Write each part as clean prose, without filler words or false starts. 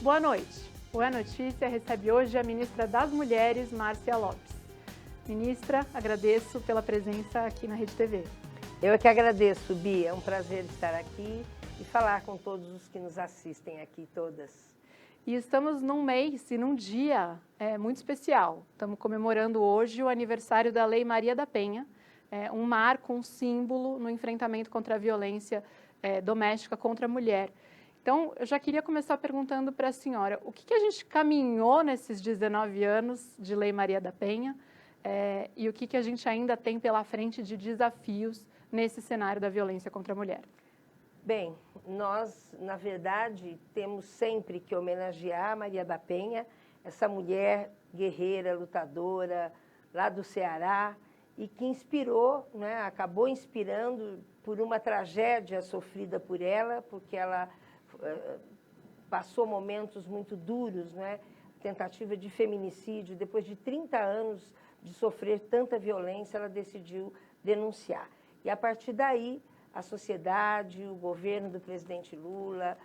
Boa noite. O É Notícia recebe hoje a ministra das Mulheres, Márcia Lopes. Ministra, agradeço pela presença aqui na Rede TV. Eu é que agradeço, Bia. É um prazer estar aqui e falar com todos os que nos assistem aqui, todas. E estamos num mês e num dia muito especial. Estamos comemorando hoje o aniversário da Lei Maria da Penha, um marco, um símbolo no enfrentamento contra a violência doméstica contra a mulher. Então, eu já queria começar perguntando para a senhora, o que a gente caminhou nesses 19 anos de Lei Maria da Penha e o que a gente ainda tem pela frente de desafios nesse cenário da violência contra a mulher? Bem, nós, na verdade, temos sempre que homenagear a Maria da Penha, essa mulher guerreira, lutadora, lá do Ceará, e que inspirou, né, acabou inspirando por uma tragédia sofrida por ela, porque ela passou momentos muito duros, né, tentativa de feminicídio. Depois de 30 anos de sofrer tanta violência, ela decidiu denunciar. E, a partir daí, a sociedade, o governo do presidente Lula,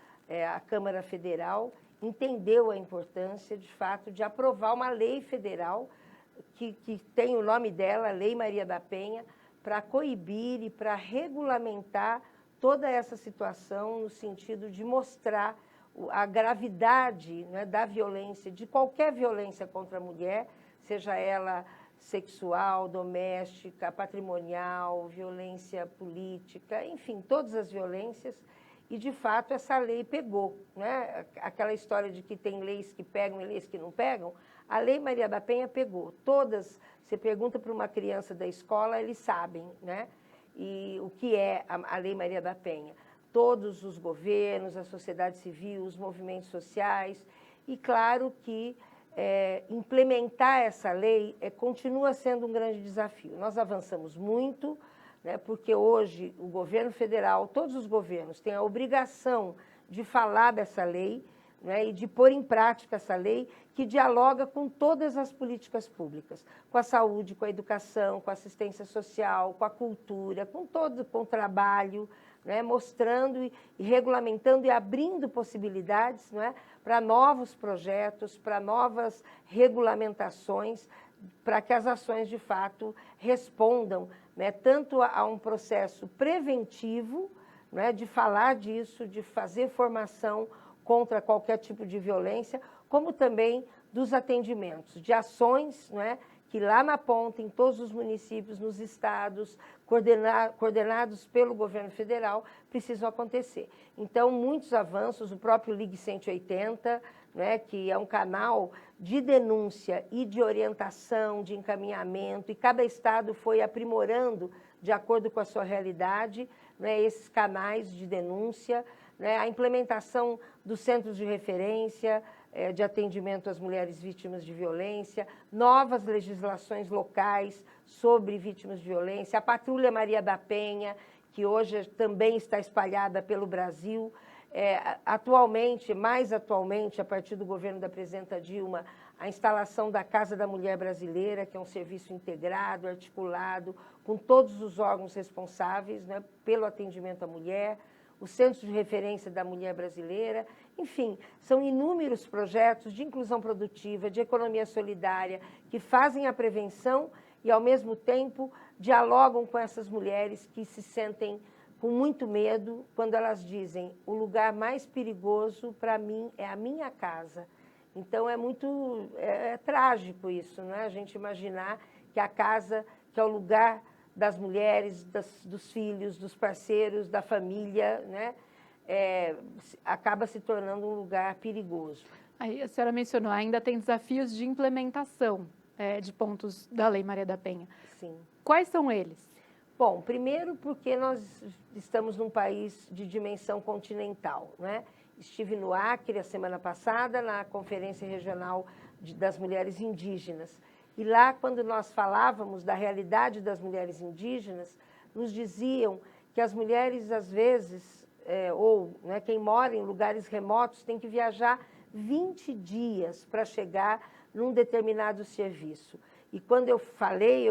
a Câmara Federal, entendeu a importância, de fato, de aprovar uma lei federal que tem o nome dela, Lei Maria da Penha, para coibir e para regulamentar toda essa situação no sentido de mostrar a gravidade, né, da violência, de qualquer violência contra a mulher, seja ela sexual, doméstica, patrimonial, violência política, enfim, todas as violências. E, de fato, essa lei pegou, né? Aquela história de que tem leis que pegam e leis que não pegam, a Lei Maria da Penha pegou. Todas, você pergunta para uma criança da escola, eles sabem, né? E o que é a Lei Maria da Penha? Todos os governos, a sociedade civil, os movimentos sociais, e claro que implementar essa lei continua sendo um grande desafio. Nós avançamos muito, né, porque hoje o governo federal, todos os governos, têm a obrigação de falar dessa lei, né, e de pôr em prática essa lei que dialoga com todas as políticas públicas, com a saúde, com a educação, com a assistência social, com a cultura, com o trabalho, né, mostrando e regulamentando e abrindo possibilidades, né, para novos projetos, para novas regulamentações, para que as ações, de fato, respondam, né, tanto a um processo preventivo, né, de falar disso, de fazer formação contra qualquer tipo de violência, como também dos atendimentos, de ações, né, que lá na ponta, em todos os municípios, nos estados, coordenados pelo governo federal, precisam acontecer. Então, muitos avanços, o próprio Ligue 180, né, que é um canal de denúncia e de orientação, de encaminhamento, e cada estado foi aprimorando, de acordo com a sua realidade, né, esses canais de denúncia, né, a implementação dos centros de referência, de atendimento às mulheres vítimas de violência, novas legislações locais sobre vítimas de violência, a Patrulha Maria da Penha, que hoje também está espalhada pelo Brasil. Atualmente, mais atualmente, a partir do governo da presidenta Dilma, a instalação da Casa da Mulher Brasileira, que é um serviço integrado, articulado, com todos os órgãos responsáveis, né, pelo atendimento à mulher, o Centro de Referência da Mulher Brasileira, enfim, são inúmeros projetos de inclusão produtiva, de economia solidária, que fazem a prevenção e, ao mesmo tempo, dialogam com essas mulheres que se sentem com muito medo quando elas dizem: o lugar mais perigoso para mim é a minha casa. Então, é trágico isso, né? A gente imaginar que a casa, que é o lugar das mulheres, dos filhos, dos parceiros, da família, né, acaba se tornando um lugar perigoso. Aí a senhora mencionou, ainda tem desafios de implementação de pontos da Lei Maria da Penha. Sim. Quais são eles? Bom, primeiro porque nós estamos num país de dimensão continental, né? Estive no Acre a semana passada, na Conferência Regional das Mulheres Indígenas. E lá, quando nós falávamos da realidade das mulheres indígenas, nos diziam que as mulheres, às vezes, né, quem mora em lugares remotos, tem que viajar 20 dias para chegar num determinado serviço. E quando eu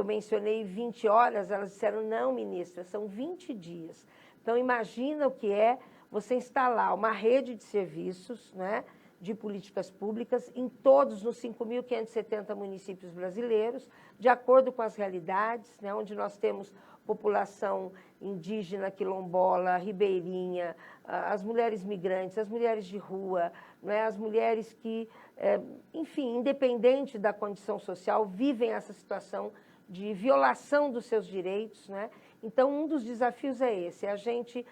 mencionei 20 horas, elas disseram: não, ministra, são 20 dias. Então, imagina o que é você instalar uma rede de serviços, né, de políticas públicas em todos os 5.570 municípios brasileiros, de acordo com as realidades, né, onde nós temos população indígena, quilombola, ribeirinha, as mulheres migrantes, as mulheres de rua, né, as mulheres que, enfim, independente da condição social, vivem essa situação de violação dos seus direitos, né? Então, um dos desafios é esse, a gente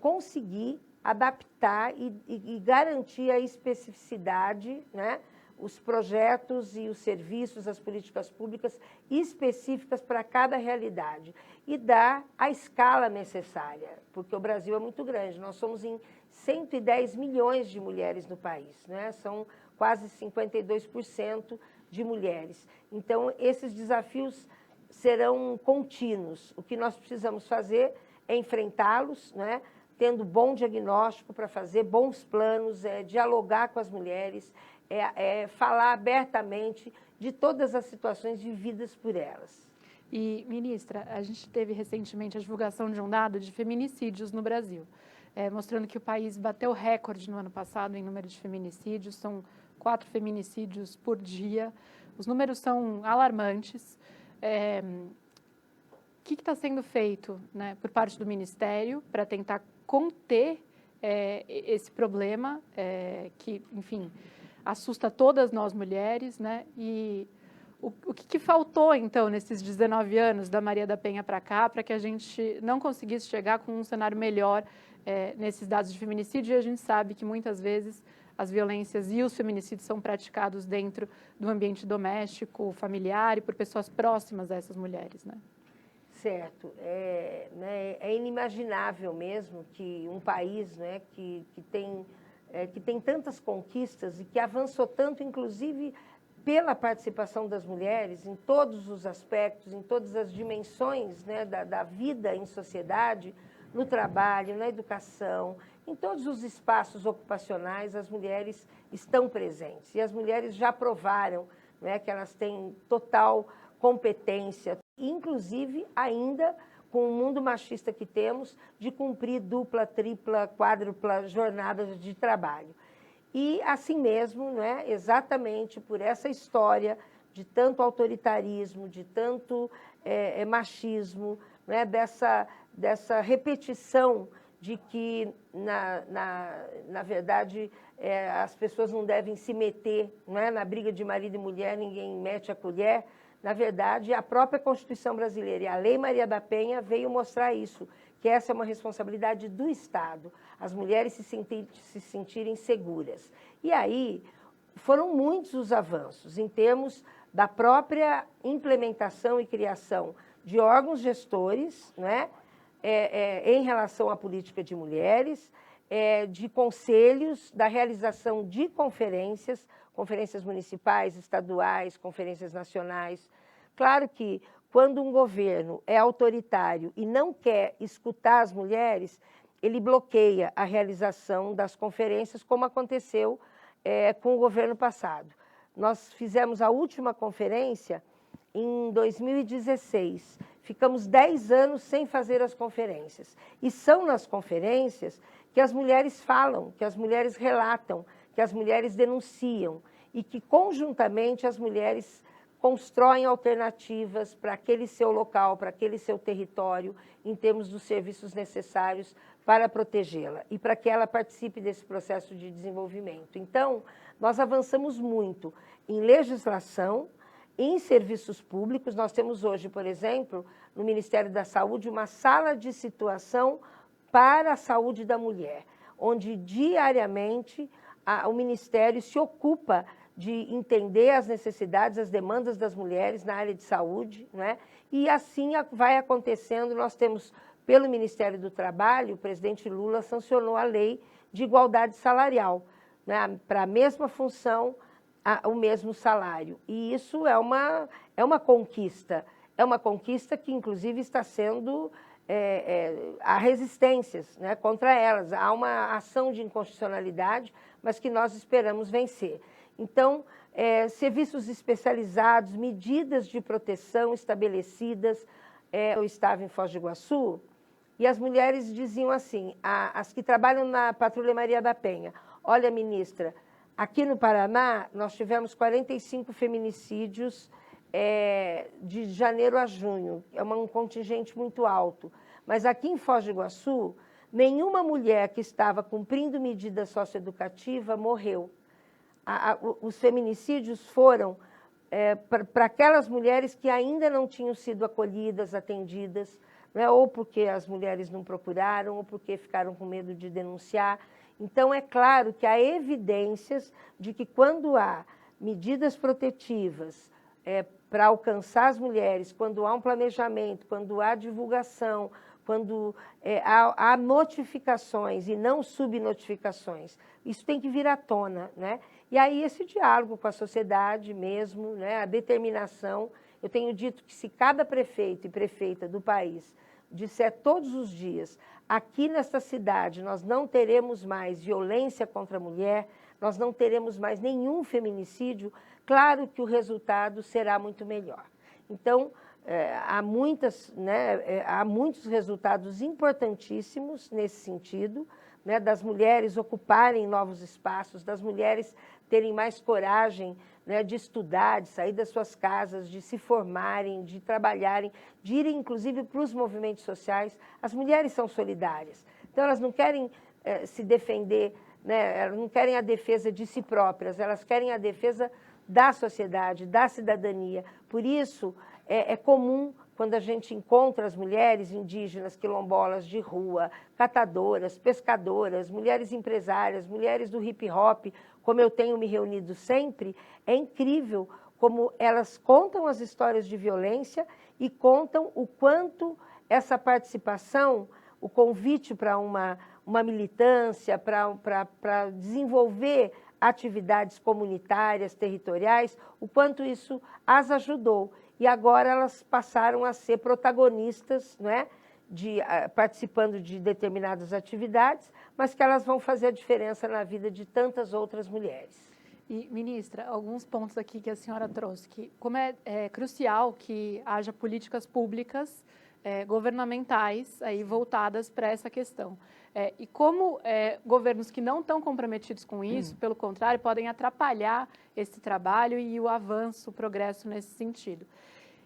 conseguir adaptar e garantir a especificidade, né? Os projetos e os serviços, as políticas públicas específicas para cada realidade e dar a escala necessária, porque o Brasil é muito grande, nós somos em 110 milhões de mulheres no país, né? São quase 52% de mulheres. Então, esses desafios serão contínuos. O que nós precisamos fazer é enfrentá-los, né? Tendo bom diagnóstico para fazer bons planos, dialogar com as mulheres, falar abertamente de todas as situações vividas por elas. E, ministra, a gente teve recentemente a divulgação de um dado de feminicídios no Brasil, mostrando que o país bateu recorde no ano passado em número de feminicídios, são 4 feminicídios por dia, os números são alarmantes. O que está sendo feito, né, por parte do Ministério para tentar conter esse problema que, enfim, assusta todas nós mulheres, né? E o que faltou, então, nesses 19 anos da Maria da Penha para cá, para que a gente não conseguisse chegar com um cenário melhor nesses dados de feminicídio? E a gente sabe que, muitas vezes, as violências e os feminicídios são praticados dentro do ambiente doméstico, familiar e por pessoas próximas a essas mulheres, né? Certo. É inimaginável mesmo que um país, né, que tem tantas conquistas e que avançou tanto, inclusive, pela participação das mulheres em todos os aspectos, em todas as dimensões, né, da vida em sociedade, no trabalho, na educação, em todos os espaços ocupacionais, as mulheres estão presentes. E as mulheres já provaram, né, que elas têm total competência, inclusive ainda com o mundo machista que temos, de cumprir dupla, tripla, quádrupla jornadas de trabalho. E assim mesmo, né, exatamente por essa história de tanto autoritarismo, de tanto machismo, né, dessa repetição de que, na verdade, as pessoas não devem se meter, né, na briga de marido e mulher, ninguém mete a colher. Na verdade, a própria Constituição brasileira e a Lei Maria da Penha veio mostrar isso, que essa é uma responsabilidade do Estado, as mulheres se sentirem seguras. E aí, foram muitos os avanços em termos da própria implementação e criação de órgãos gestores, né, em relação à política de mulheres, de conselhos, da realização de conferências municipais, estaduais, conferências nacionais. Claro que, quando um governo é autoritário e não quer escutar as mulheres, ele bloqueia a realização das conferências, como aconteceu com o governo passado. Nós fizemos a última conferência em 2016. Ficamos 10 anos sem fazer as conferências. E são nas conferências que as mulheres falam, que as mulheres relatam, que as mulheres denunciam e que, conjuntamente, as mulheres constroem alternativas para aquele seu local, para aquele seu território, em termos dos serviços necessários para protegê-la e para que ela participe desse processo de desenvolvimento. Então, nós avançamos muito em legislação, em serviços públicos. Nós temos hoje, por exemplo, no Ministério da Saúde, uma sala de situação para a saúde da mulher, onde diariamente o Ministério se ocupa de entender as necessidades, as demandas das mulheres na área de saúde, né? E assim vai acontecendo. Nós temos, pelo Ministério do Trabalho, o presidente Lula sancionou a lei de igualdade salarial, né? Para a mesma função, o mesmo salário. E isso é uma conquista que, inclusive, está sendo... há resistências, né, contra elas, há uma ação de inconstitucionalidade, mas que nós esperamos vencer. Então, serviços especializados, medidas de proteção estabelecidas. Eu estava em Foz do Iguaçu e as mulheres diziam assim, as que trabalham na Patrulha Maria da Penha: olha, ministra, Aqui no Paraná, nós tivemos 45 feminicídios de janeiro a junho, é um contingente muito alto. Mas aqui em Foz do Iguaçu, nenhuma mulher que estava cumprindo medida socioeducativa morreu. Os feminicídios foram para aquelas mulheres que ainda não tinham sido acolhidas, atendidas, né? Ou porque as mulheres não procuraram, ou porque ficaram com medo de denunciar. Então, é claro que há evidências de que quando há medidas protetivas para alcançar as mulheres, quando há um planejamento, quando há divulgação, quando há notificações e não subnotificações, isso tem que vir à tona, né? E aí esse diálogo com a sociedade mesmo, né? A determinação. Eu tenho dito que se cada prefeito e prefeita do país disser todos os dias, aqui nesta cidade nós não teremos mais violência contra a mulher, nós não teremos mais nenhum feminicídio, claro que o resultado será muito melhor. Então, há muitos resultados importantíssimos nesse sentido, né, das mulheres ocuparem novos espaços, das mulheres terem mais coragem, né, de estudar, de sair das suas casas, de se formarem, de trabalharem, de irem, inclusive, para os movimentos sociais. As mulheres são solidárias, então elas não querem se defender, né, elas não querem a defesa de si próprias, elas querem a defesa da sociedade, da cidadania. Por isso, é comum, quando a gente encontra as mulheres indígenas, quilombolas de rua, catadoras, pescadoras, mulheres empresárias, mulheres do hip-hop, como eu tenho me reunido sempre, é incrível como elas contam as histórias de violência e contam o quanto essa participação, o convite para uma militância, para desenvolver atividades comunitárias, territoriais, o quanto isso as ajudou. E agora elas passaram a ser protagonistas, né, participando de determinadas atividades, mas que elas vão fazer a diferença na vida de tantas outras mulheres. E, ministra, alguns pontos aqui que a senhora trouxe, que como é crucial que haja políticas públicas governamentais aí voltadas para essa questão. E como governos que não estão comprometidos com isso, pelo contrário, podem atrapalhar esse trabalho e o avanço, o progresso nesse sentido.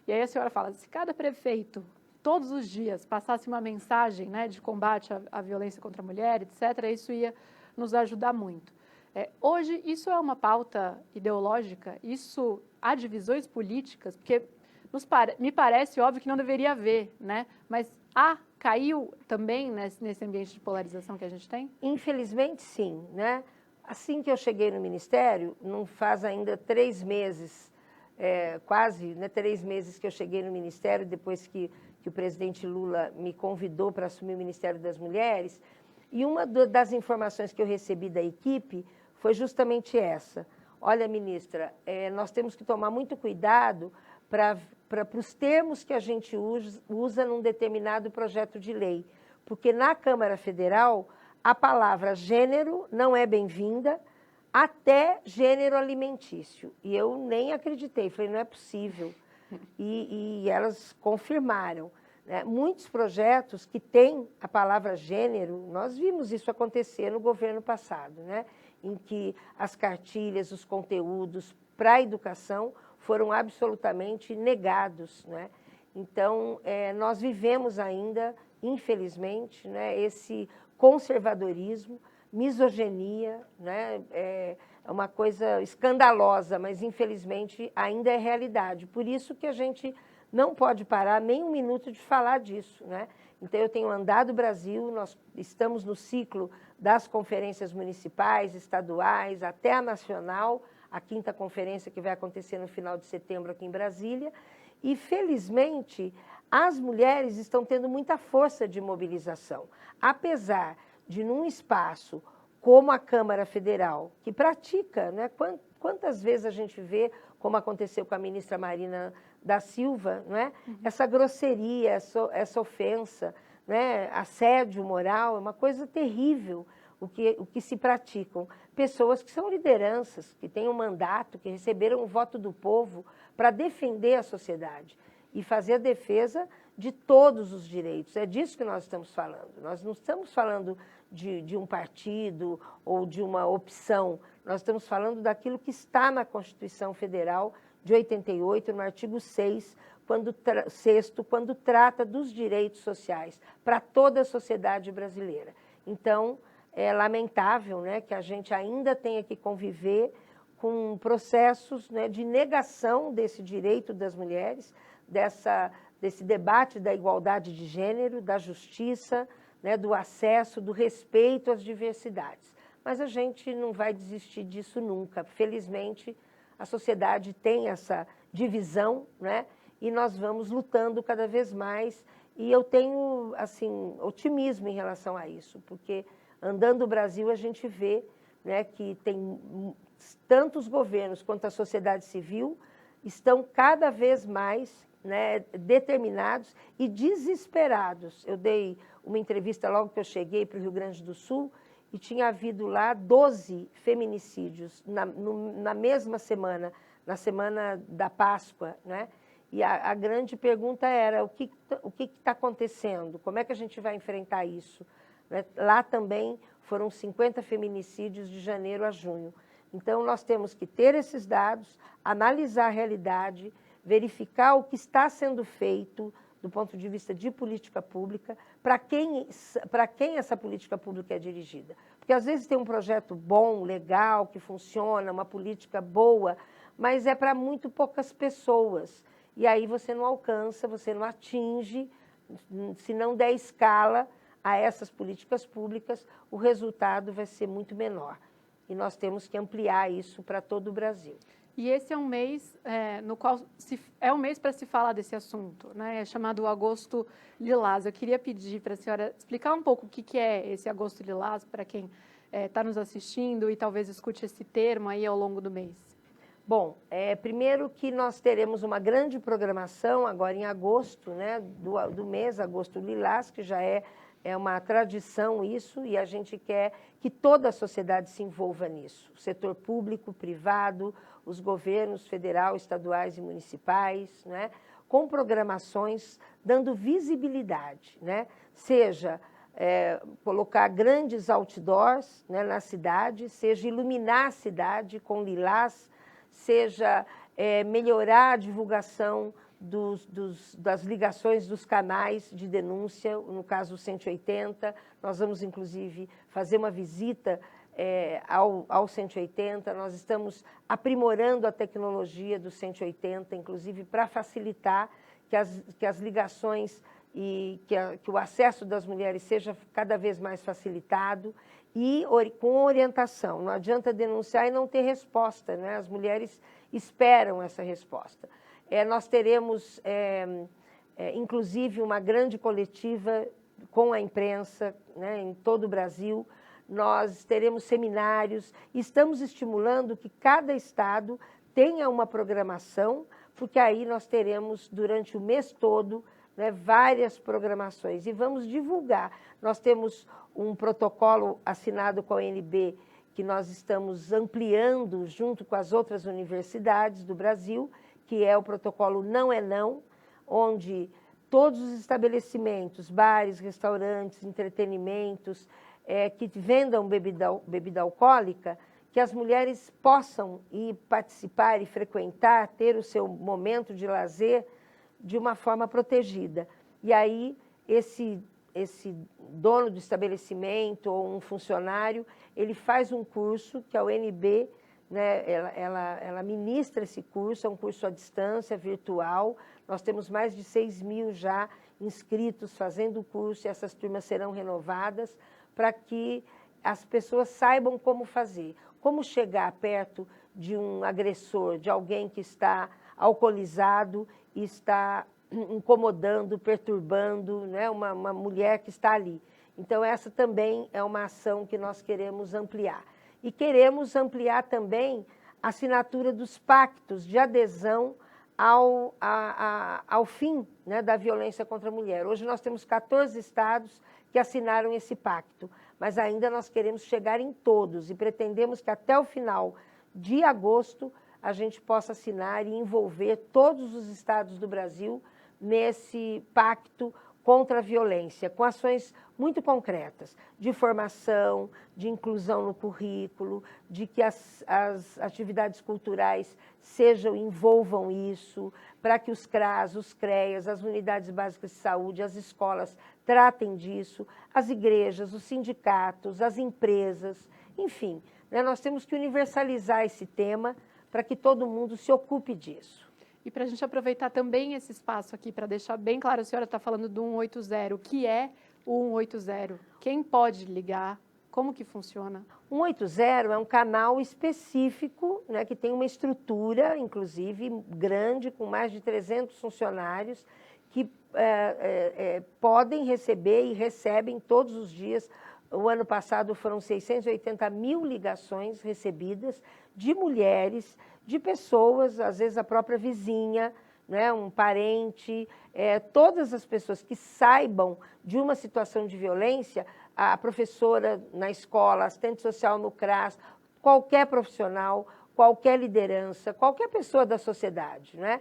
E aí a senhora fala, se cada prefeito, todos os dias, passasse uma mensagem, né, de combate à violência contra a mulher, etc., isso ia nos ajudar muito. Hoje, isso é uma pauta ideológica? Isso há divisões políticas? Porque me parece óbvio que não deveria haver, né? Mas caiu também nesse ambiente de polarização que a gente tem? Infelizmente, sim, né? Assim que eu cheguei no Ministério, não faz ainda 3 meses, quase, né, 3 meses que eu cheguei no Ministério, depois que o presidente Lula me convidou para assumir o Ministério das Mulheres, e uma das informações que eu recebi da equipe foi justamente essa. Olha, ministra, nós temos que tomar muito cuidado para os termos que a gente usa num determinado projeto de lei, porque na Câmara Federal a palavra gênero não é bem-vinda, até gênero alimentício. E eu nem acreditei, falei, não é possível. E elas confirmaram, né? Muitos projetos que têm a palavra gênero, nós vimos isso acontecer no governo passado, né? Em que as cartilhas, os conteúdos para a educação foram absolutamente negados, né? Então, nós vivemos ainda, infelizmente, né, esse conservadorismo, misoginia, né? É uma coisa escandalosa, mas, infelizmente, ainda é realidade. Por isso que a gente não pode parar nem um minuto de falar disso, né? Então, eu tenho andado o Brasil, nós estamos no ciclo das conferências municipais, estaduais, até a nacional, a 5ª conferência que vai acontecer no final de setembro aqui em Brasília, e, felizmente, as mulheres estão tendo muita força de mobilização, apesar de, num espaço como a Câmara Federal, que pratica, né? Quantas vezes a gente vê, como aconteceu com a ministra Marina da Silva, né? Essa grosseria, essa ofensa, né? Assédio moral, é uma coisa terrível o que se praticam. Pessoas que são lideranças, que têm um mandato, que receberam o voto do povo para defender a sociedade e fazer a defesa de todos os direitos. É disso que nós estamos falando. Nós não estamos falando de um partido ou de uma opção. Nós estamos falando daquilo que está na Constituição Federal de 88, no artigo 6, quando trata dos direitos sociais para toda a sociedade brasileira. Então, é lamentável, né, que a gente ainda tenha que conviver com processos, né, de negação desse direito das mulheres, desse debate da igualdade de gênero, da justiça, né, do acesso, do respeito às diversidades. Mas a gente não vai desistir disso nunca. Felizmente, a sociedade tem essa divisão, né, e nós vamos lutando cada vez mais. E eu tenho, assim, otimismo em relação a isso, porque andando o Brasil a gente vê, né, que tem tanto os governos quanto a sociedade civil estão cada vez mais, né, determinados e desesperados. Eu dei uma entrevista logo que eu cheguei para o Rio Grande do Sul e tinha havido lá 12 feminicídios na mesma semana, na semana da Páscoa, né? E a grande pergunta era, o que está acontecendo? Como é que a gente vai enfrentar isso? Né? Lá também foram 50 feminicídios de janeiro a junho. Então, nós temos que ter esses dados, analisar a realidade, verificar o que está sendo feito do ponto de vista de política pública, para quem essa política pública é dirigida. Porque, às vezes, tem um projeto bom, legal, que funciona, uma política boa, mas é para muito poucas pessoas. E aí você não alcança, você não atinge, se não der escala a essas políticas públicas, o resultado vai ser muito menor. E nós temos que ampliar isso para todo o Brasil. E esse é um mês no qual é um mês para se falar desse assunto, né? É chamado Agosto Lilás. Eu queria pedir para a senhora explicar um pouco o que é esse Agosto Lilás para quem está nos assistindo e talvez escute esse termo aí ao longo do mês. Bom, primeiro que nós teremos uma grande programação agora em agosto, né, do mês Agosto Lilás, que já é uma tradição isso, e a gente quer que toda a sociedade se envolva nisso. O setor público, privado, os governos federal, estaduais e municipais, né, com programações dando visibilidade, né, seja colocar grandes outdoors, né, na cidade, seja iluminar a cidade com lilás, seja melhorar a divulgação das ligações dos canais de denúncia, no caso 180, nós vamos, inclusive, fazer uma visita ao 180, nós estamos aprimorando a tecnologia do 180, inclusive para facilitar que as ligações e que o acesso das mulheres seja cada vez mais facilitado e com orientação. Não adianta denunciar e não ter resposta, né? As mulheres esperam essa resposta. Nós teremos, inclusive, uma grande coletiva com a imprensa, né, em todo o Brasil. Nós teremos seminários e estamos estimulando que cada estado tenha uma programação, porque aí nós teremos, durante o mês todo, né, várias programações. E vamos divulgar. Nós temos um protocolo assinado com a ONB, que nós estamos ampliando junto com as outras universidades do Brasil, que é o protocolo Não é Não, onde todos os estabelecimentos, bares, restaurantes, entretenimentos, que vendam bebida alcoólica, que as mulheres possam ir participar e frequentar, ter o seu momento de lazer de uma forma protegida. E aí, esse dono do estabelecimento ou um funcionário, ele faz um curso que a UNB, né, ela ministra esse curso, é um curso à distância, virtual. Nós temos mais de 6.000 já inscritos fazendo o curso e essas turmas serão renovadas para que as pessoas saibam como fazer, como chegar perto de um agressor, de alguém que está alcoolizado e está incomodando, perturbando, né, uma mulher que está ali. Então, essa também é uma ação que nós queremos ampliar. E queremos ampliar também a assinatura dos pactos de adesão ao fim, né, da violência contra a mulher. Hoje nós temos 14 estados que assinaram esse pacto, mas ainda nós queremos chegar em todos e pretendemos que até o final de agosto a gente possa assinar e envolver todos os estados do Brasil nesse pacto contra a violência, com ações muito concretas, de formação, de inclusão no currículo, de que as atividades culturais envolvam isso, para que os CRAS, os CREAs, as unidades básicas de saúde, as escolas tratem disso, as igrejas, os sindicatos, as empresas, enfim, né, nós temos que universalizar esse tema para que todo mundo se ocupe disso. E para a gente aproveitar também esse espaço aqui, para deixar bem claro, a senhora está falando do 180, o que é o 180? Quem pode ligar? Como que funciona? 180 é um canal específico, né, que tem uma estrutura, inclusive, grande, com mais de 300 funcionários, que podem receber e recebem todos os dias. O ano passado foram 680 mil ligações recebidas de mulheres, de pessoas, às vezes a própria vizinha, né, um parente, todas as pessoas que saibam de uma situação de violência, a professora na escola, assistente social no CRAS, qualquer profissional, qualquer liderança, qualquer pessoa da sociedade, né,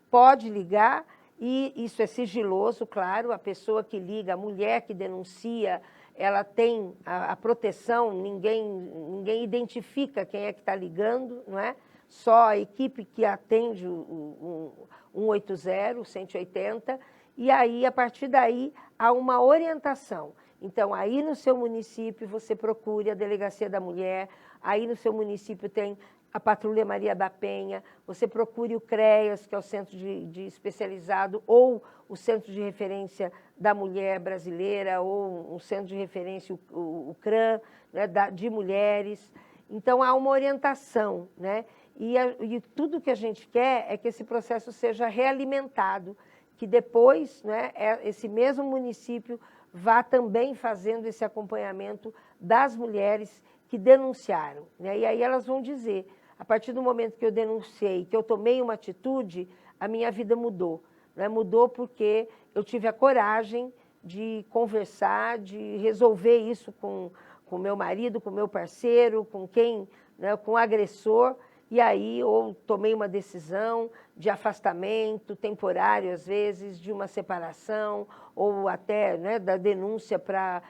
pode ligar, e isso é sigiloso, claro, a pessoa que liga, a mulher que denuncia, ela tem a proteção, ninguém identifica quem é que está ligando, não é? Só a equipe que atende o 180, o 180, e aí, a partir daí, há uma orientação. Então, aí no seu município, você procure a Delegacia da Mulher, aí no seu município tem a Patrulha Maria da Penha, você procure o CREAS, que é o Centro de Especializado, ou o Centro de Referência da Mulher Brasileira, ou o Centro de Referência, o CRAM, né, de mulheres. Então, há uma orientação, né? E tudo que a gente quer é que esse processo seja realimentado, que depois, né, esse mesmo município vá também fazendo esse acompanhamento das mulheres que denunciaram, né? E aí elas vão dizer, a partir do momento que eu denunciei, que eu tomei uma atitude, a minha vida mudou, né? Mudou porque eu tive a coragem de conversar, de resolver isso com meu marido, com meu parceiro, com quem, né, com o agressor, e aí ou tomei uma decisão de afastamento temporário, às vezes, de uma separação, ou até, né, da denúncia para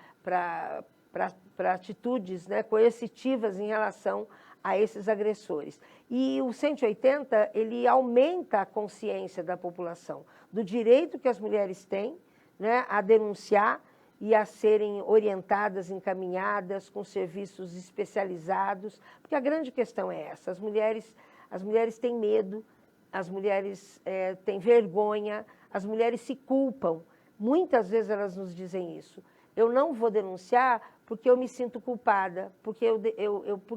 atitudes, né, coercitivas em relação a esses agressores. E o 180, ele aumenta a consciência da população, do direito que as mulheres têm, né, a denunciar e a serem orientadas, encaminhadas com serviços especializados, porque a grande questão é essa, as mulheres têm medo, as mulheres têm vergonha, as mulheres se culpam, muitas vezes elas nos dizem isso, eu não vou denunciar porque eu me sinto culpada, porque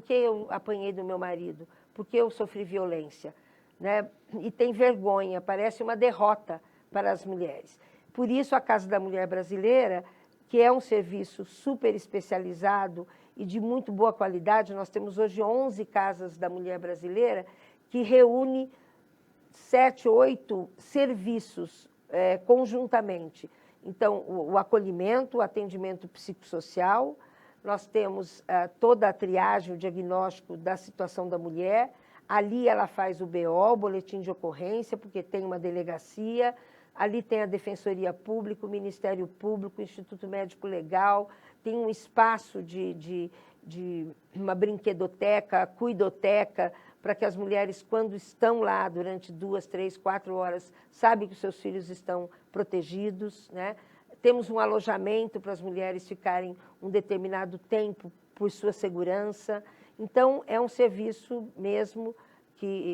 eu apanhei do meu marido, porque eu sofri violência, né? E tem vergonha, parece uma derrota para as mulheres. Por isso, a Casa da Mulher Brasileira, que é um serviço super especializado e de muito boa qualidade, nós temos hoje 11 Casas da Mulher Brasileira, que reúne 7, 8 serviços conjuntamente. Então, o acolhimento, o atendimento psicossocial, nós temos toda a triagem, o diagnóstico da situação da mulher, ali ela faz o BO, o boletim de ocorrência, porque tem uma delegacia, ali tem a Defensoria Pública, o Ministério Público, o Instituto Médico Legal, tem um espaço de uma brinquedoteca, cuidoteca, para que as mulheres, quando estão lá durante 2, 3, 4 horas, sabem que os seus filhos estão protegidos, né? Temos um alojamento para as mulheres ficarem um determinado tempo por sua segurança. Então, é um serviço mesmo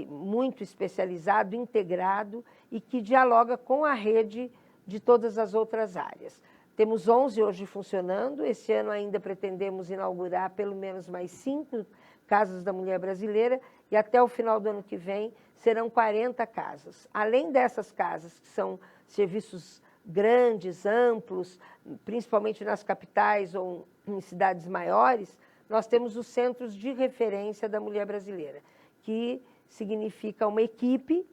muito especializado, integrado e que dialoga com a rede de todas as outras áreas. Temos 11 hoje funcionando, esse ano ainda pretendemos inaugurar pelo menos mais 5 Casas da Mulher Brasileira e até o final do ano que vem serão 40 casas. Além dessas casas, que são serviços grandes, amplos, principalmente nas capitais ou em cidades maiores, nós temos os centros de referência da mulher brasileira, que significa uma equipe,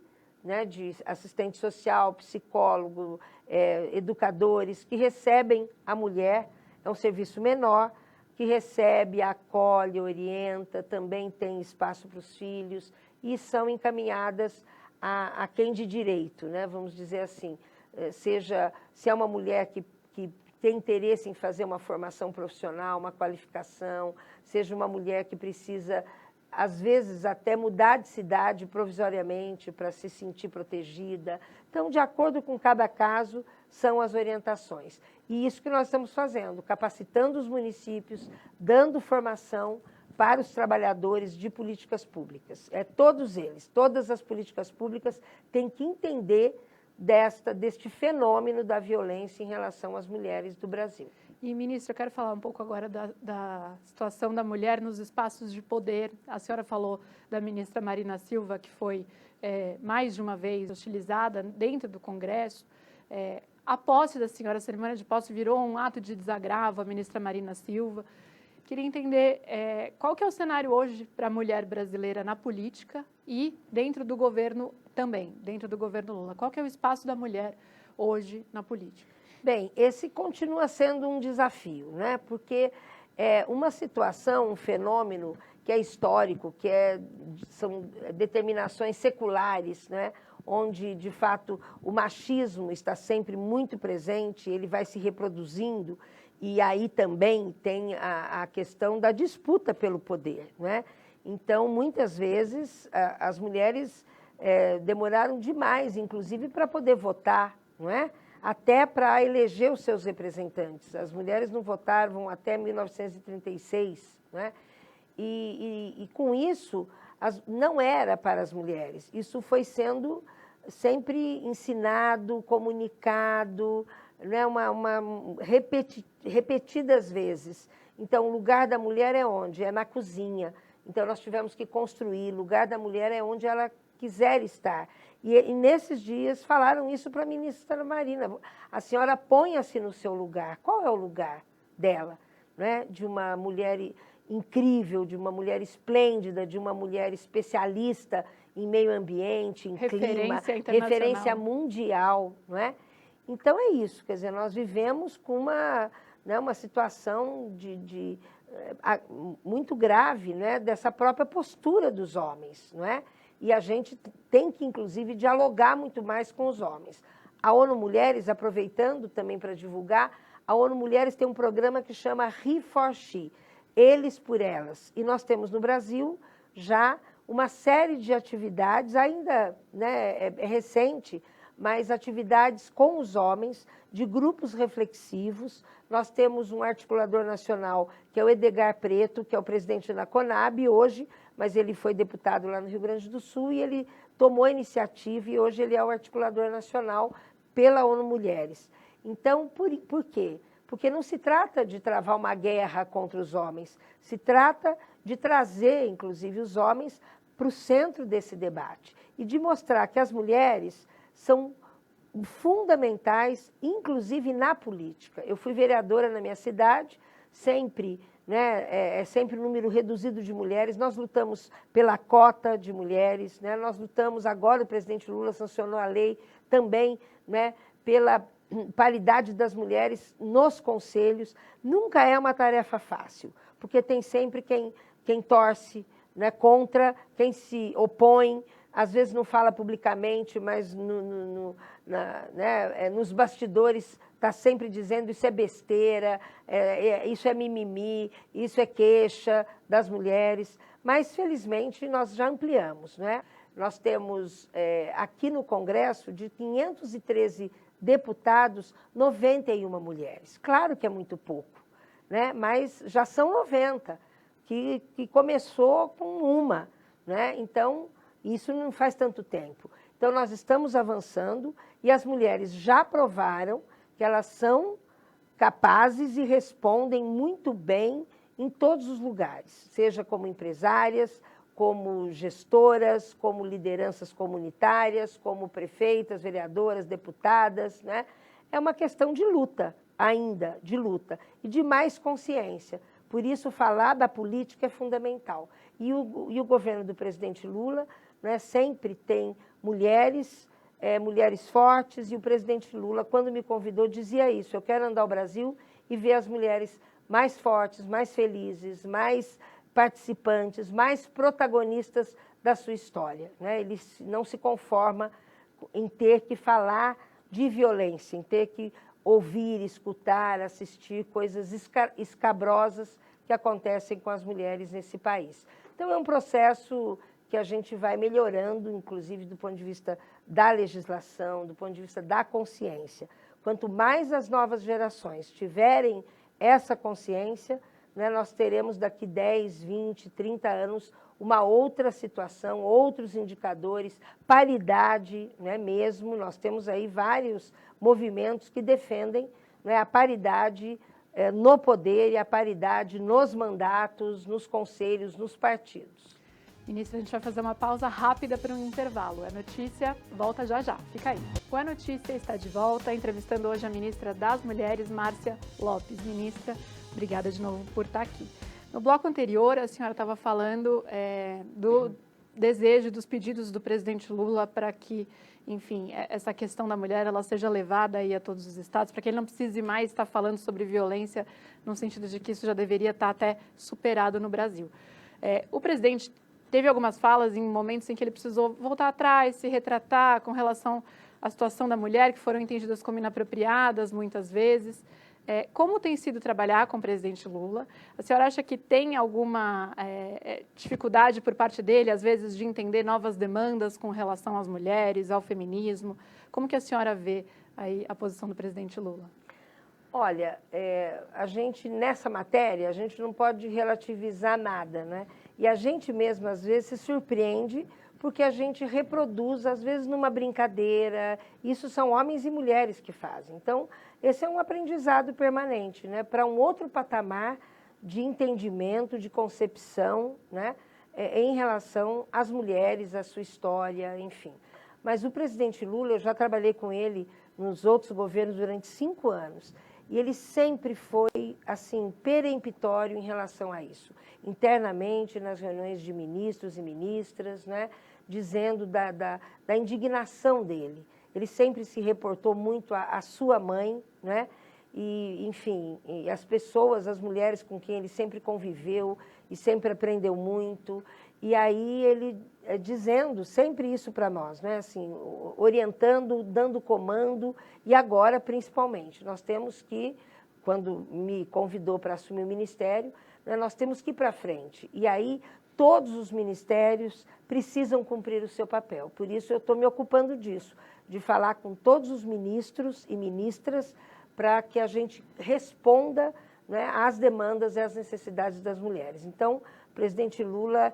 né, de assistente social, psicólogo, educadores, que recebem a mulher, é um serviço menor, que recebe, acolhe, orienta, também tem espaço para os filhos, e são encaminhadas a quem de direito, né, vamos dizer assim. seja se é uma mulher que tem interesse em fazer uma formação profissional, uma qualificação, seja uma mulher que precisa, às vezes, até mudar de cidade provisoriamente para se sentir protegida. Então, de acordo com cada caso, são as orientações. E isso que nós estamos fazendo, capacitando os municípios, dando formação para os trabalhadores de políticas públicas. Todos eles, todas as políticas públicas têm que entender deste fenômeno da violência em relação às mulheres do Brasil. E, ministra, eu quero falar um pouco agora da situação da mulher nos espaços de poder. A senhora falou da ministra Marina Silva, que foi mais de uma vez hostilizada dentro do Congresso. A posse da senhora, a cerimônia de posse, virou um ato de desagravo à ministra Marina Silva. Queria entender qual que é o cenário hoje para a mulher brasileira na política e dentro do governo também, dentro do governo Lula. Qual que é o espaço da mulher hoje na política? Bem, esse continua sendo um desafio, né? Porque é uma situação, um fenômeno que é histórico, são determinações seculares, né? Onde, de fato, o machismo está sempre muito presente, ele vai se reproduzindo, e aí também tem a questão da disputa pelo poder, né? Então, muitas vezes, as mulheres demoraram demais, inclusive, para poder votar, não é? Até para eleger os seus representantes. As mulheres não votavam até 1936, né? E com isso, não era para as mulheres. Isso foi sendo sempre ensinado, comunicado, né? Repetidas vezes. Então, o lugar da mulher é onde? É na cozinha. Então, nós tivemos que construir. O lugar da mulher é onde ela quiser estar. E nesses dias falaram isso para a ministra Marina. A senhora ponha-se no seu lugar. Qual é o lugar dela? Né? De uma mulher incrível, de uma mulher esplêndida, de uma mulher especialista em meio ambiente, em clima, referência mundial. Não é? Então, é isso. Quer dizer, nós vivemos com uma situação muito grave, né? Dessa própria postura dos homens, não é? E a gente tem que, inclusive, dialogar muito mais com os homens. A ONU Mulheres, aproveitando também para divulgar, a ONU Mulheres tem um programa que chama He for She, Eles por Elas. E nós temos no Brasil já uma série de atividades, ainda né, é recente, mas atividades com os homens, de grupos reflexivos. Nós temos um articulador nacional, que é o Edgar Preto, que é o presidente da CONAB hoje, mas ele foi deputado lá no Rio Grande do Sul e ele tomou a iniciativa e hoje ele é o articulador nacional pela ONU Mulheres. Então, por quê? Porque não se trata de travar uma guerra contra os homens, se trata de trazer, inclusive, os homens para o centro desse debate e de mostrar que as mulheres são fundamentais, inclusive na política. Eu fui vereadora na minha cidade, sempre, né, sempre um número reduzido de mulheres, nós lutamos pela cota de mulheres, né, nós lutamos, agora o presidente Lula sancionou a lei também, né, pela paridade das mulheres nos conselhos. Nunca é uma tarefa fácil, porque tem sempre quem torce, né, contra, quem se opõe, às vezes não fala publicamente, mas nos bastidores está sempre dizendo isso é besteira, isso é mimimi, isso é queixa das mulheres. Mas, felizmente, nós já ampliamos, né? Nós temos aqui no Congresso, de 513 deputados, 91 mulheres. Claro que é muito pouco, né? Mas já são 90, que começou com uma, né? Então, isso não faz tanto tempo. Então, nós estamos avançando e as mulheres já provaram que elas são capazes e respondem muito bem em todos os lugares, seja como empresárias, como gestoras, como lideranças comunitárias, como prefeitas, vereadoras, deputadas, né? É uma questão de luta, ainda, de luta, e de mais consciência. Por isso, falar da política é fundamental. E o governo do presidente Lula, né, sempre tem mulheres fortes, e o presidente Lula, quando me convidou, dizia isso: eu quero andar ao Brasil e ver as mulheres mais fortes, mais felizes, mais participantes, mais protagonistas da sua história, né? Ele não se conforma em ter que falar de violência, em ter que ouvir, escutar, assistir coisas escabrosas que acontecem com as mulheres nesse país. Então, é um processo que a gente vai melhorando, inclusive do ponto de vista da legislação, do ponto de vista da consciência. Quanto mais as novas gerações tiverem essa consciência, né, nós teremos daqui 10, 20, 30 anos uma outra situação, outros indicadores, paridade, né, mesmo. Nós temos aí vários movimentos que defendem, né, a paridade no poder e a paridade nos mandatos, nos conselhos, nos partidos. Ministra, a gente vai fazer uma pausa rápida para um intervalo. A notícia volta já já. Fica aí. O A Notícia está de volta, entrevistando hoje a ministra das Mulheres, Márcia Lopes. Ministra, obrigada de novo por estar aqui. No bloco anterior, a senhora estava falando do desejo, dos pedidos do presidente Lula para que, enfim, essa questão da mulher ela seja levada aí a todos os estados, para que ele não precise mais estar falando sobre violência, no sentido de que isso já deveria estar até superado no Brasil. O presidente teve algumas falas em momentos em que ele precisou voltar atrás, se retratar com relação à situação da mulher, que foram entendidas como inapropriadas muitas vezes. Como tem sido trabalhar com o presidente Lula? A senhora acha que tem alguma dificuldade por parte dele, às vezes, de entender novas demandas com relação às mulheres, ao feminismo? Como que a senhora vê aí a posição do presidente Lula? Olha, a gente, nessa matéria, a gente não pode relativizar nada, né? E a gente mesmo, às vezes, se surpreende porque a gente reproduz, às vezes, numa brincadeira. Isso são homens e mulheres que fazem. Então, esse é um aprendizado permanente, né? Para um outro patamar de entendimento, de concepção, né? Em relação às mulheres, à sua história, enfim. Mas o presidente Lula, eu já trabalhei com ele nos outros governos durante 5 anos. E ele sempre foi, assim, peremptório em relação a isso. Internamente, nas reuniões de ministros e ministras, né, dizendo da indignação dele. Ele sempre se reportou muito à sua mãe, né, e, enfim, e as pessoas, as mulheres com quem ele sempre conviveu e sempre aprendeu muito. E aí ele dizendo sempre isso para nós, né? Assim, orientando, dando comando, e agora, principalmente, nós temos que, quando me convidou para assumir o ministério, né, nós temos que ir para frente. E aí, todos os ministérios precisam cumprir o seu papel. Por isso, eu estou me ocupando disso, de falar com todos os ministros e ministras para que a gente responda, né, às demandas e às necessidades das mulheres. Então, o presidente Lula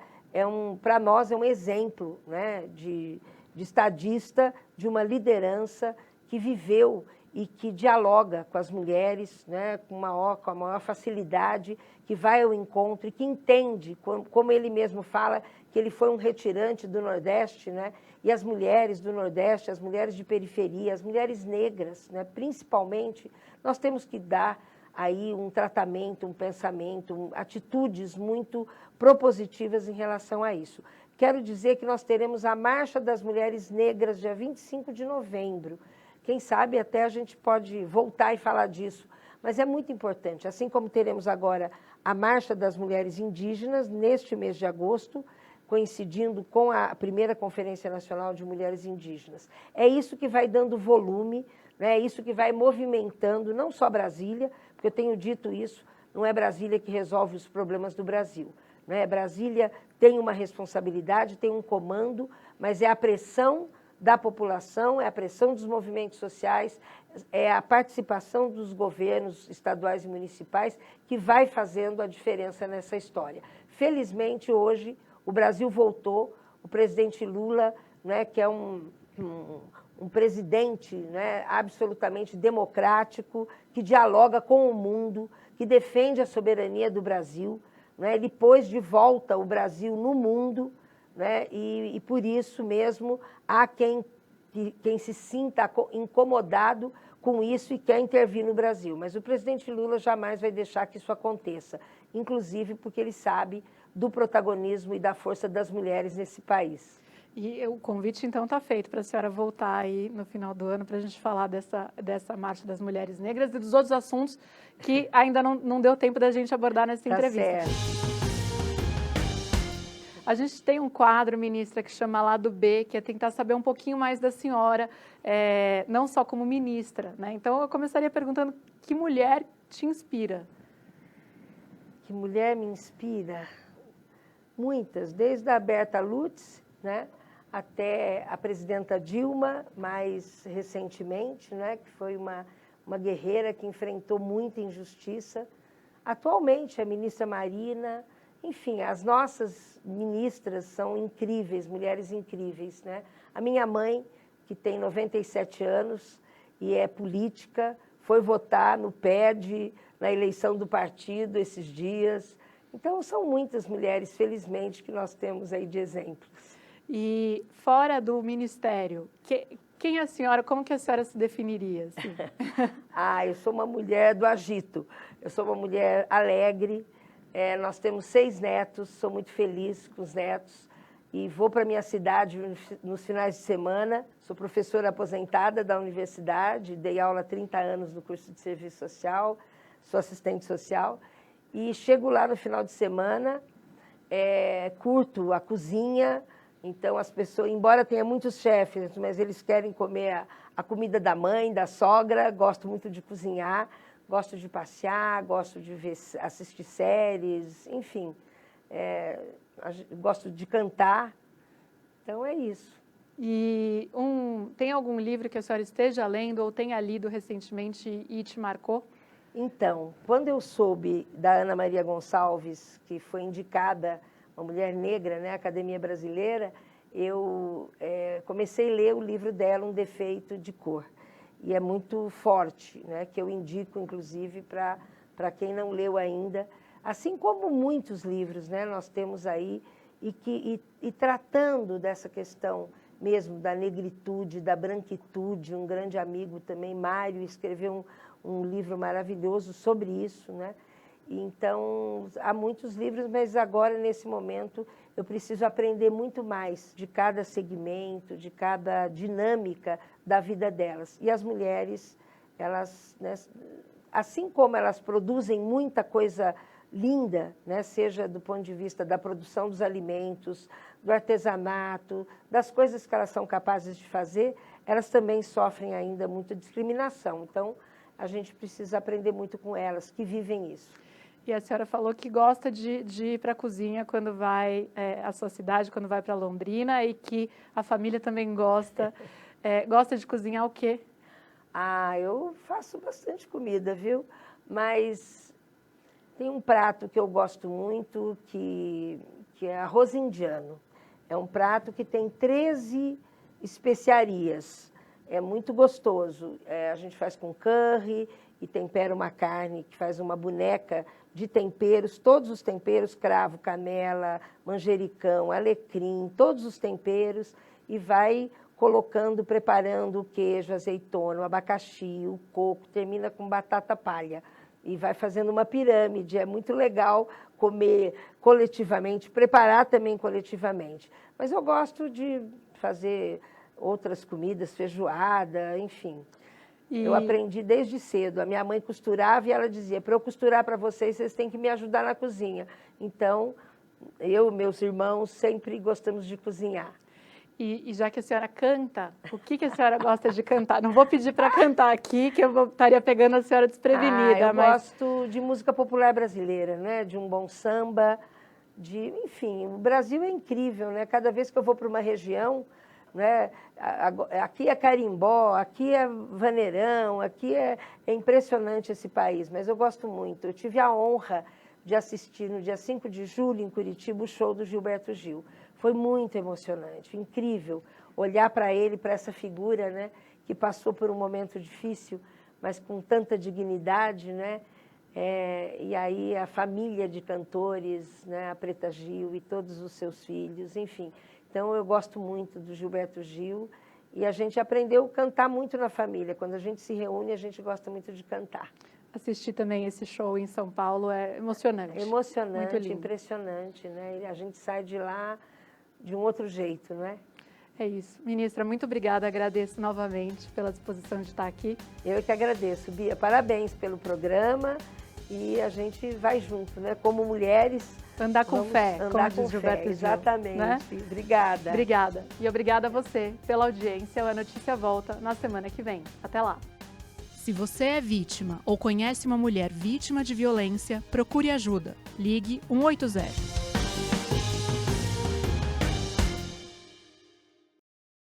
para nós, é um exemplo, né, de estadista, de uma liderança que viveu e que dialoga com as mulheres, né, com a maior facilidade, que vai ao encontro e que entende, como ele mesmo fala, que ele foi um retirante do Nordeste, né, e as mulheres do Nordeste, as mulheres de periferia, as mulheres negras, né, principalmente, nós temos que dar aí um tratamento, um pensamento, atitudes muito propositivas em relação a isso. Quero dizer que nós teremos a Marcha das Mulheres Negras, dia 25 de novembro. Quem sabe até a gente pode voltar e falar disso, mas é muito importante. Assim como teremos agora a Marcha das Mulheres Indígenas, neste mês de agosto, coincidindo com a primeira Conferência Nacional de Mulheres Indígenas. É isso que vai dando volume, né? É isso que vai movimentando, não só Brasília, porque eu tenho dito isso, não é Brasília que resolve os problemas do Brasil, né? Brasília tem uma responsabilidade, tem um comando, mas é a pressão da população, é a pressão dos movimentos sociais, é a participação dos governos estaduais e municipais que vai fazendo a diferença nessa história. Felizmente, hoje, o Brasil voltou, o presidente Lula, né, que é um presidente, né, absolutamente democrático, que dialoga com o mundo, que defende a soberania do Brasil, né, ele pôs de volta o Brasil no mundo, né, e por isso mesmo há quem se sinta incomodado com isso e quer intervir no Brasil. Mas o presidente Lula jamais vai deixar que isso aconteça, inclusive porque ele sabe do protagonismo e da força das mulheres nesse país. E o convite, então, está feito para a senhora voltar aí no final do ano para a gente falar dessa Marcha das Mulheres Negras e dos outros assuntos que ainda não deu tempo da gente abordar nessa entrevista. Certo. A gente tem um quadro, ministra, que chama Lado B, que é tentar saber um pouquinho mais da senhora, não só como ministra, né? Então, eu começaria perguntando que mulher te inspira? Que mulher me inspira? Muitas, desde a Berta Lutz, né, até a presidenta Dilma, mais recentemente, né, que foi uma guerreira que enfrentou muita injustiça. Atualmente, a ministra Marina, enfim, as nossas ministras são incríveis, mulheres incríveis, né? A minha mãe, que tem 97 anos e é política, foi votar no PED, na eleição do partido esses dias. Então, são muitas mulheres, felizmente, que nós temos aí de exemplos. E fora do ministério, quem é a senhora, como que a senhora se definiria? Assim? Eu sou uma mulher do agito, eu sou uma mulher alegre, nós temos 6 netos, sou muito feliz com os netos e vou para a minha cidade nos finais de semana, sou professora aposentada da universidade, dei aula há 30 anos no curso de serviço social, sou assistente social e chego lá no final de semana, curto a cozinha. Então, as pessoas, embora tenha muitos chefes, mas eles querem comer a comida da mãe, da sogra, gosto muito de cozinhar, gosto de passear, gosto de assistir séries, enfim, gosto de cantar. Então, é isso. E tem algum livro que a senhora esteja lendo ou tenha lido recentemente e te marcou? Então, quando eu soube da Ana Maria Gonçalves, que foi indicada, uma mulher negra, né, Academia Brasileira, eu comecei a ler o livro dela, Um Defeito de Cor. E é muito forte, né, que eu indico, inclusive, para quem não leu ainda. Assim como muitos livros, né, nós temos aí, e tratando dessa questão mesmo da negritude, da branquitude. Um grande amigo também, Mário, escreveu um livro maravilhoso sobre isso, né? Então, há muitos livros, mas agora, nesse momento, eu preciso aprender muito mais de cada segmento, de cada dinâmica da vida delas. E as mulheres, elas, né, assim como elas produzem muita coisa linda, né, seja do ponto de vista da produção dos alimentos, do artesanato, das coisas que elas são capazes de fazer, elas também sofrem ainda muita discriminação. Então, a gente precisa aprender muito com elas, que vivem isso. E a senhora falou que gosta de ir para a cozinha quando vai à sua cidade, quando vai para Londrina, e que a família também gosta. Gosta de cozinhar o quê? Eu faço bastante comida, viu? Mas tem um prato que eu gosto muito, que é arroz indiano. É um prato que tem 13 especiarias. É muito gostoso. A gente faz com curry e tempera uma carne, que faz uma boneca de temperos, todos os temperos, cravo, canela, manjericão, alecrim, todos os temperos, e vai colocando, preparando o queijo, azeitona, o abacaxi, o coco, termina com batata palha. E vai fazendo uma pirâmide. É muito legal comer coletivamente, preparar também coletivamente. Mas eu gosto de fazer outras comidas, feijoada, enfim. Eu aprendi desde cedo. A minha mãe costurava e ela dizia, para eu costurar para vocês, vocês têm que me ajudar na cozinha. Então, eu e meus irmãos sempre gostamos de cozinhar. E já que a senhora canta, o que a senhora gosta de cantar? Não vou pedir para cantar aqui, que eu estaria pegando a senhora desprevenida. Eu gosto de música popular brasileira, né? De um bom samba, enfim, o Brasil é incrível, né? Cada vez que eu vou para uma região, né? Aqui é carimbó, aqui é vaneirão, aqui é impressionante esse país, mas eu gosto muito. Eu tive a honra de assistir no dia 5 de julho, em Curitiba, o show do Gilberto Gil. Foi muito emocionante, incrível olhar para ele, para essa figura, né, que passou por um momento difícil, mas com tanta dignidade, né? E aí a família de cantores, né, a Preta Gil e todos os seus filhos, enfim. Então, eu gosto muito do Gilberto Gil e a gente aprendeu a cantar muito na família. Quando a gente se reúne, a gente gosta muito de cantar. Assistir também esse show em São Paulo é emocionante. Emocionante, impressionante, né? E a gente sai de lá de um outro jeito, né? É isso. Ministra, muito obrigada. Agradeço novamente pela disposição de estar aqui. Eu que agradeço, Bia. Parabéns pelo programa e a gente vai junto, né? Como mulheres, Andar com fé, como andar diz com Gilberto fé, Gil, exatamente. né? Obrigada. Obrigada. E obrigada a você pela audiência. A Notícia volta na semana que vem. Até lá. Se você é vítima ou conhece uma mulher vítima de violência, procure ajuda. Ligue 180.